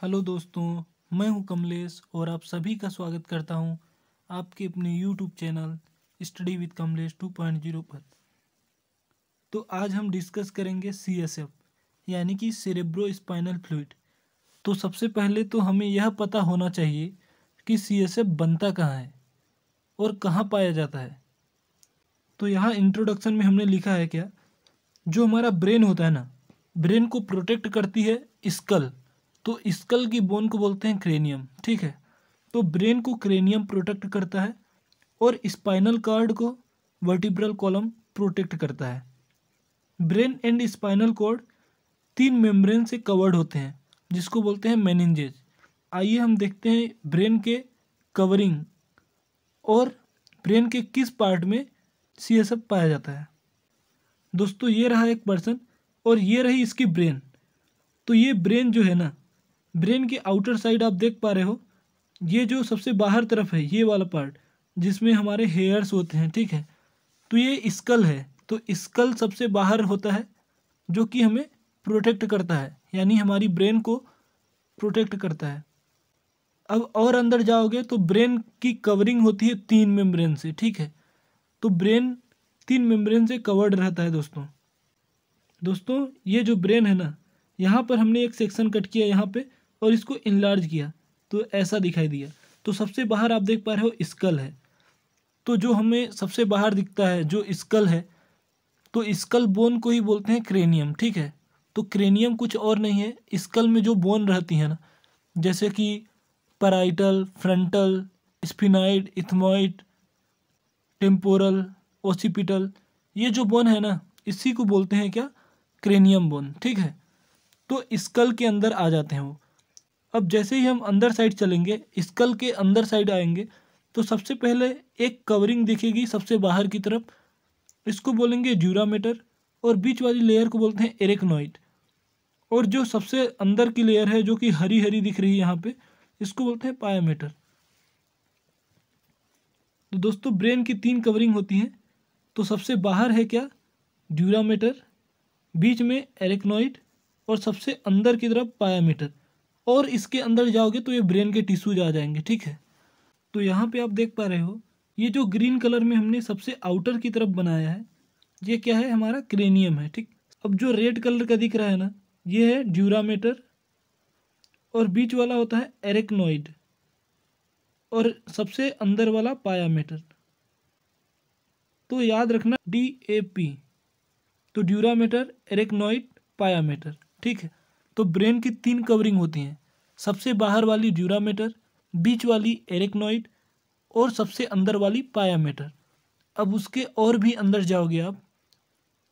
Hello दोस्तों, मैं हूं कमलेश और आप सभी का स्वागत करता हूं आपके अपने YouTube channel study with Kamlesh 2.0 पर। तो आज हम डिस्कस करेंगे सीएसएफ यानी कि सेरेब्रो स्पाइनल फ्लूइड। तो सबसे पहले तो हमें यह पता होना चाहिए कि सीएसएफ बनता कहाँ है और कहाँ पाया जाता है। तो यहाँ इंट्रोडक्शन में हमने लिखा है क्या, जो हमारा ब्रेन होता है ना, ब्रेन को प्रोटेक्ट करती है स्कल। तो स्कल की बोन को बोलते हैं क्रेनियम, ठीक है। तो ब्रेन को क्रेनियम प्रोटेक्ट करता है और स्पाइनल कॉर्ड को वर्टिब्रल कॉलम प्रोटेक्ट करता है। ब्रेन एंड स्पाइनल कॉर्ड तीन मेम्ब्रेन से कवर्ड होते हैं जिसको बोलते हैं मेनिंजेज। आइए हम देखते हैं ब्रेन के कवरिंग और ब्रेन के किस पार्ट में सीएसएफ पाया जाता है। दोस्तों ये रहा एक पर्सन और ये रही इसकी ब्रेन। तो ये ब्रेन जो है ना, ब्रेन के आउटर साइड आप देख पा रहे हो, ये जो सबसे बाहर तरफ है ये वाला पार्ट जिसमें हमारे हेयर्स होते हैं, ठीक है। तो ये स्कल है। तो स्कल सबसे बाहर होता है जो कि हमें प्रोटेक्ट करता है, यानी हमारी ब्रेन को प्रोटेक्ट करता है। अब और अंदर जाओगे तो ब्रेन की कवरिंग होती है तीन मेम्ब्रेन से, ठीक है। तो ब्रेन तीन मेम्ब्रेन से कवर्ड रहता है दोस्तों ये जो ब्रेन है ना, यहाँ पर हमने एक सेक्शन कट किया यहाँ पे और इसको इनलार्ज किया तो ऐसा दिखाई दिया। तो सबसे बाहर आप देख पा रहे हो स्कल है। तो जो हमें सबसे बाहर दिखता है जो स्कल है, तो स्कल बोन को ही बोलते हैं क्रेनियम, ठीक है। तो क्रेनियम कुछ और नहीं है, स्कल में जो बोन रहती है ना, जैसे कि parietal, frontal, sphenoid, ethmoid, temporal, occipital, ये जो बोन है ना, इसी को बोलते हैं क्या, क्रेनियम बोन, ठीक है। तो स्कल के अंदर आ जाते हैं वो। अब जैसे ही हम अंदर साइड चलेंगे, स्कल के अंदर साइड आएंगे, तो सबसे पहले एक कवरिंग दिखेगी सबसे बाहर की तरफ, इसको बोलेंगे ड्यूरामेटर, और बीच वाली लेयर को बोलते हैं एरेक्नोइड, और जो सबसे अंदर की लेयर है जो कि हरी हरी दिख रही है यहाँ पे, इसको बोलते हैं पायामेटर। तो दोस्तों ब्रेन की तीन कवरिंग होती हैं। तो सबसे बाहर है क्या, ड्यूरामेटर, बीच में एरेक्नोइड और सबसे अंदर की तरफ पायामीटर। और इसके अंदर जाओगे तो ये ब्रेन के टिश्यूज आ जाएंगे, ठीक है। तो यहाँ पे आप देख पा रहे हो, ये जो ग्रीन कलर में हमने सबसे आउटर की तरफ बनाया है, ये क्या है, हमारा क्रेनियम है, ठीक। अब जो रेड कलर का दिख रहा है ना, ये है ड्यूरामेटर, और बीच वाला होता है एरेक्नोइड, और सबसे अंदर वाला पायामीटर। तो याद रखना DAP। तो ड्यूरामेटर, एरेक्नोइड, पायामीटर, ठीक है। तो ब्रेन की तीन कवरिंग होती हैं, सबसे बाहर वाली ड्यूरामेटर, बीच वाली एरेक्नोइड और सबसे अंदर वाली पायामीटर। अब उसके और भी अंदर जाओगे आप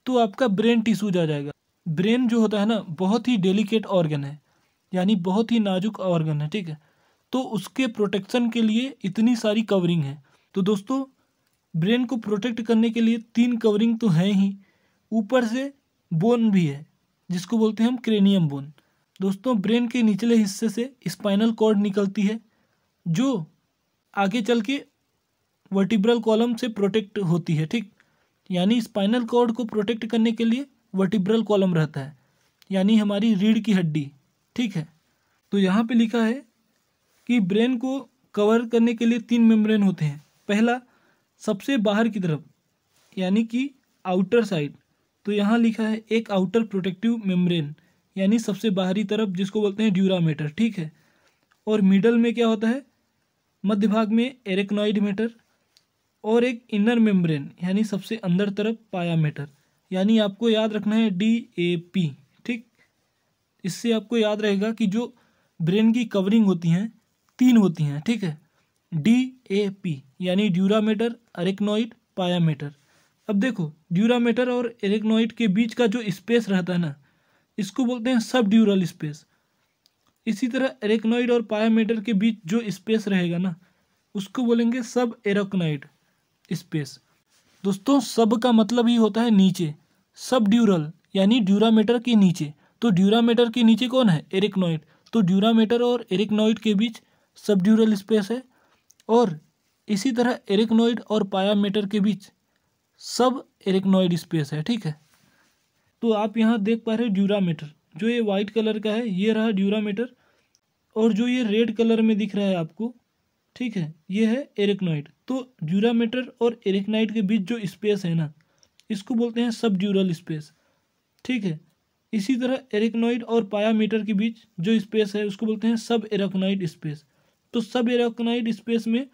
तो आपका ब्रेन टिश्यूज आ जाएगा। ब्रेन जो होता है ना, बहुत ही डेलिकेट ऑर्गन है, यानी बहुत ही नाजुक ऑर्गन है, ठीक है। तो उसके प्रोटेक्शन के लिए इतनी सारी कवरिंग है। तो दोस्तों ब्रेन को प्रोटेक्ट करने के लिए तीन कवरिंग तो हैं ही, ऊपर से बोन भी है जिसको बोलते हैं हम क्रेनियम बोन। दोस्तों ब्रेन के निचले हिस्से से स्पाइनल कॉर्ड निकलती है जो आगे चल के वर्टिब्रल कॉलम से प्रोटेक्ट होती है, ठीक। यानी स्पाइनल कॉर्ड को प्रोटेक्ट करने के लिए वर्टिब्रल कॉलम रहता है, यानी हमारी रीढ़ की हड्डी, ठीक है। तो यहाँ पे लिखा है कि ब्रेन को कवर करने के लिए तीन मेम्ब्रेन होते हैं। पहला सबसे बाहर की तरफ यानी कि आउटर साइड, तो यहाँ लिखा है एक आउटर प्रोटेक्टिव मेम्ब्रेन, यानी सबसे बाहरी तरफ, जिसको बोलते हैं ड्यूरामेटर, ठीक है। और मिडल में क्या होता है, मध्य भाग में एरेक्नोइड मेटर, और एक इनर मेम्ब्रेन यानी सबसे अंदर तरफ पायामेटर। यानी आपको याद रखना है DAP, ठीक। इससे आपको याद रहेगा कि जो ब्रेन की कवरिंग होती हैं तीन होती हैं, ठीक है। DAP यानी ड्यूरामेटर, एरेक्नोइड, पायामेटर। अब देखो ड्यूरामेटर और एरेक्नोइड के बीच का जो स्पेस रहता है ना, इसको बोलते हैं सब ड्यूरल स्पेस। इसी तरह एरेक्नोइड और पायामेटर के बीच जो स्पेस रहेगा ना, उसको बोलेंगे सब एरेक्नोइड स्पेस। दोस्तों सब का मतलब ही होता है नीचे, सब ड्यूरल यानी ड्यूरामेटर के नीचे। तो ड्यूरामेटर के नीचे कौन है, एरेक्नोइड। तो ड्यूरामेटर और एरेक्नोइड के बीच सब ड्यूरल स्पेस है, और इसी तरह एरेक्नोइड और पायामेटर के बीच सब एरेक्नोइड स्पेस है, ठीक है। तो आप यहाँ देख पा रहे हो ड्यूरामेटर, जो ये वाइट कलर का है ये रहा ड्यूरामेटर, और जो ये रेड कलर में दिख रहा है आपको, ठीक है, ये है एरेक्नॉइड। तो ड्यूरामीटर और एरेक्नाइड के बीच जो स्पेस है ना, इसको बोलते हैं सब ड्यूरल स्पेस, ठीक है। इसी तरह एरेक्नॉइड और पायामीटर के बीच जो स्पेस है उसको बोलते हैं सब एरेक्नॉइड स्पेस। तो सब एरेक्नॉइड स्पेस में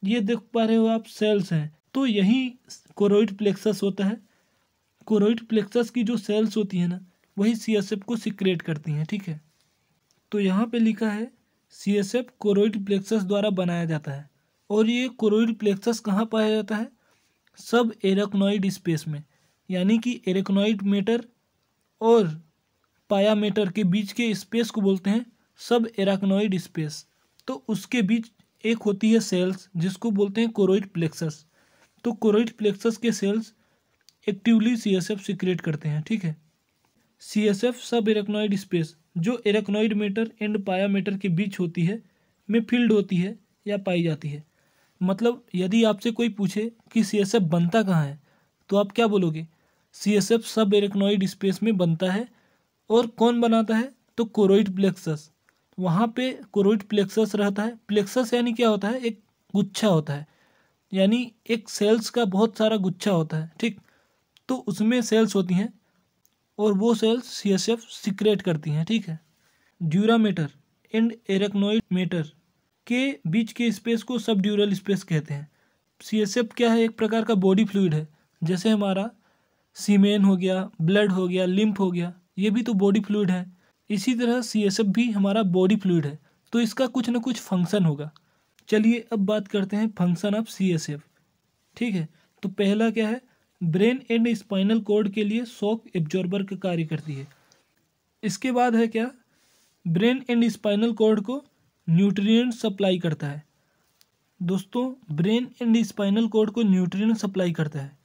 ये देख पा रहे हो आप सेल्स हैं, तो यही कोरोइड प्लेक्सस होता है। कोरोइड प्लेक्सस की जो सेल्स होती है ना, वही सीएसएफ को सिक्रेट करती हैं, ठीक है। तो यहाँ पे लिखा है सीएसएफ कोरोइड प्लेक्सस द्वारा बनाया जाता है। और ये कोरोइड प्लेक्सस कहाँ पाया जाता है? सब एरेक्नॉइड स्पेस में, यानी कि एरेक्नॉइड मेटर और पायामेटर के बीच के स्पेस को बोलते हैं सब एराक्नॉइड स्पेस। तो उसके बीच एक होती है सेल्स जिसको बोलते हैं कोरोइड प्लेक्सस। तो कोरोइड प्लेक्सस के सेल्स एक्टिवली सीएसएफ सिक्रेट करते हैं, ठीक है। सीएसएफ सब एराक्नॉइड स्पेस जो एराक्नॉइड मेटर एंड पायामेटर के बीच होती है में फील्ड होती है या पाई जाती है। मतलब यदि आपसे कोई पूछे कि सीएसएफ बनता कहाँ है, तो आप क्या बोलोगे? सीएसएफ सब एराक्नॉइड स्पेस में बनता है। और कौन बनाता है? तो कोरोइड प्लेक्सस। वहाँ पे कोरोइड प्लेक्सस रहता है। प्लेक्सस यानी क्या होता है? एक गुच्छा होता है, यानी एक सेल्स का बहुत सारा गुच्छा होता है, ठीक। तो उसमें सेल्स होती हैं और वो सेल्स सीएसएफ सिक्रेट करती हैं, ठीक है। ड्यूरामीटर एंड एरेक्नॉइड मेटर के बीच के स्पेस को सब ड्यूरल स्पेस कहते हैं। सीएसएफ क्या है? एक प्रकार का बॉडी फ्लूइड है। जैसे हमारा सीमेन हो गया, ब्लड हो गया, लिम्फ हो गया, ये भी तो बॉडी फ्लूइड है। इसी तरह सीएसएफ भी हमारा बॉडी फ्लूइड है, तो इसका कुछ ना कुछ फंक्शन होगा। चलिए अब बात करते हैं फंक्शन ऑफ सीएसएफ, ठीक है। तो पहला क्या है? ब्रेन एंड स्पाइनल कॉर्ड के लिए शॉक एब्जॉर्बर का कार्य करती है। इसके बाद है क्या? ब्रेन एंड स्पाइनल कॉर्ड को न्यूट्रिएंट सप्लाई करता है। दोस्तों, ब्रेन एंड स्पाइनल कॉर्ड को न्यूट्रिएंट सप्लाई करता है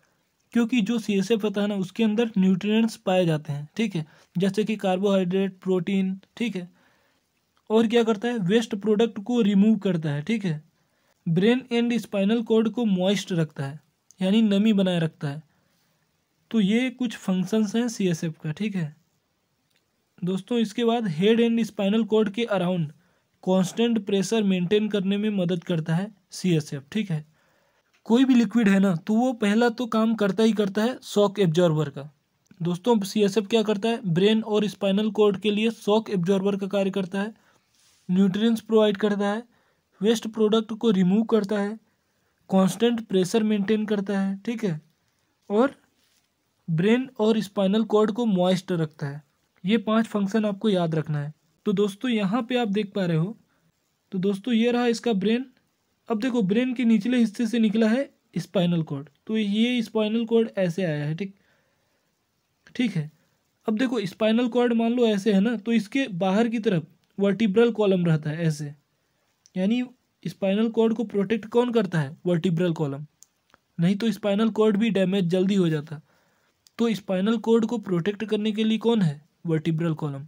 क्योंकि जो सीएसएफ होता है ना, उसके अंदर न्यूट्रिएंट्स पाए जाते हैं, ठीक है, जैसे कि कार्बोहाइड्रेट, प्रोटीन, ठीक है। और क्या करता है? वेस्ट प्रोडक्ट को रिमूव करता है, ठीक है। ब्रेन एंड स्पाइनल कॉर्ड को मॉइस्ट रखता है, यानी नमी बनाए रखता है। तो ये कुछ फंक्शंस हैं सीएसएफ का, ठीक है दोस्तों। इसके बाद हेड एंड स्पाइनल कॉर्ड के अराउंड कांस्टेंट प्रेशर मेंटेन करने में मदद करता है सीएसएफ, ठीक है। कोई भी लिक्विड है ना, तो वो पहला तो काम करता ही करता है शॉक एब्जॉर्बर का। दोस्तों, सीएसएफ क्या करता है? ब्रेन और स्पाइनल कॉर्ड के लिए शॉक एब्जॉर्बर का कार्य करता है, न्यूट्रिएंट्स प्रोवाइड करता है, वेस्ट प्रोडक्ट को रिमूव करता है, कांस्टेंट प्रेशर मेंटेन करता है, ठीक है, और ब्रेन और स्पाइनल कॉर्ड को मॉइस्ट रखता है। ये 5 फंक्शन आपको याद रखना है। तो दोस्तों, यहाँ पे आप देख पा रहे हो, तो दोस्तों ये रहा इसका ब्रेन। अब देखो, ब्रेन के निचले हिस्से से निकला है स्पाइनल कॉर्ड, तो ये स्पाइनल कॉर्ड ऐसे आया है, ठीक है। अब देखो, स्पाइनल कॉर्ड मान लो ऐसे है ना, तो इसके बाहर की तरफ वर्टिब्रल कॉलम रहता है ऐसे, यानी स्पाइनल कॉर्ड को प्रोटेक्ट कौन करता है? Vertebral column. नहीं तो स्पाइनल कॉर्ड भी डैमेज जल्दी हो जाता। तो स्पाइनल कॉर्ड को प्रोटेक्ट करने के लिए कौन है? Vertebral column.